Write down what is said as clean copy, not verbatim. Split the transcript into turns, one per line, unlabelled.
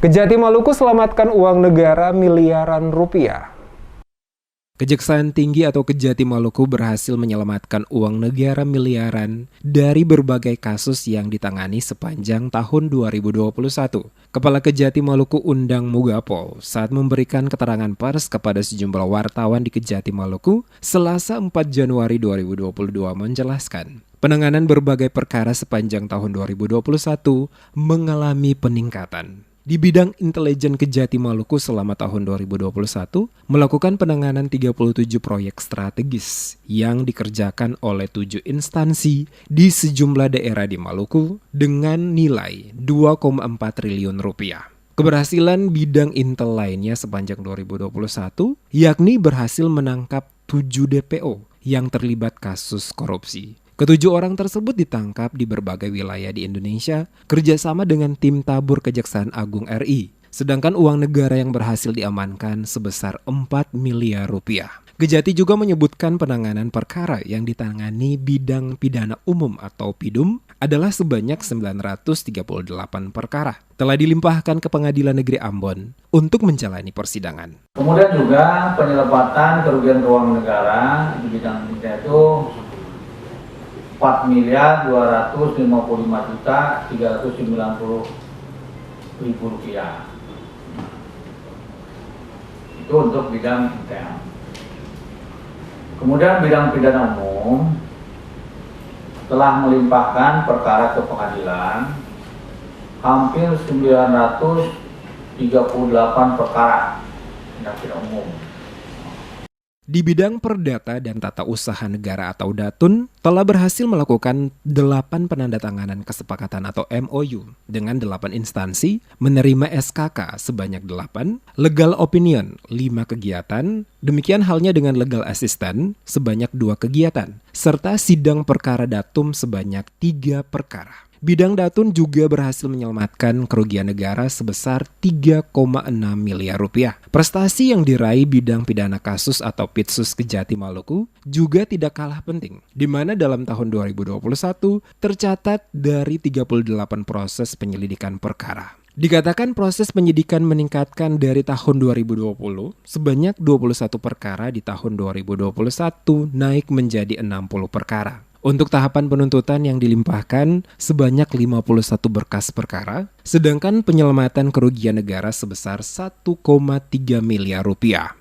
Kejati Maluku selamatkan uang negara miliaran rupiah. Kejaksaan Tinggi atau Kejati Maluku berhasil menyelamatkan uang negara miliaran dari berbagai kasus yang ditangani sepanjang tahun 2021. Kepala Kejati Maluku Undang Mugapol saat memberikan keterangan pers kepada sejumlah wartawan di Kejati Maluku Selasa 4 Januari 2022 menjelaskan, penanganan berbagai perkara sepanjang tahun 2021 mengalami peningkatan. Di bidang intelijen Kejati Maluku selama tahun 2021 melakukan penanganan 37 proyek strategis yang dikerjakan oleh 7 instansi di sejumlah daerah di Maluku dengan nilai 2,4 triliun rupiah. Keberhasilan bidang intel lainnya sepanjang 2021 yakni berhasil menangkap 7 DPO yang terlibat kasus korupsi. Ketujuh orang tersebut ditangkap di berbagai wilayah di Indonesia kerjasama dengan tim tabur Kejaksaan Agung RI. Sedangkan uang negara yang berhasil diamankan sebesar 4 miliar rupiah. Kejati juga menyebutkan penanganan perkara yang ditangani bidang pidana umum atau PIDUM adalah sebanyak 938 perkara. Telah dilimpahkan ke Pengadilan Negeri Ambon untuk menjalani persidangan.
Kemudian juga penyelamatan kerugian keuangan negara di bidang pidana itu 4.255.390.000 rupiah. Itu untuk bidang intel. Kemudian bidang pidana umum telah melimpahkan perkara ke pengadilan hampir 938 perkara tindak pidana umum.
Di bidang perdata dan tata usaha negara atau Datun telah berhasil melakukan 8 penandatanganan kesepakatan atau MOU dengan 8 instansi, menerima SKK sebanyak 8, legal opinion 5 kegiatan, demikian halnya dengan legal assistant sebanyak 2 kegiatan, serta sidang perkara datum sebanyak 3 perkara. Bidang Datun juga berhasil menyelamatkan kerugian negara sebesar 3,6 miliar rupiah. Prestasi yang diraih bidang pidana kasus atau Pitsus Kejati Maluku juga tidak kalah penting, di mana dalam tahun 2021 tercatat dari 38 proses penyelidikan perkara. Dikatakan proses penyidikan meningkatkan dari tahun 2020, sebanyak 21 perkara di tahun 2021 naik menjadi 60 perkara. Untuk tahapan penuntutan yang dilimpahkan sebanyak 51 berkas perkara, sedangkan penyelamatan kerugian negara sebesar 1,3 miliar rupiah.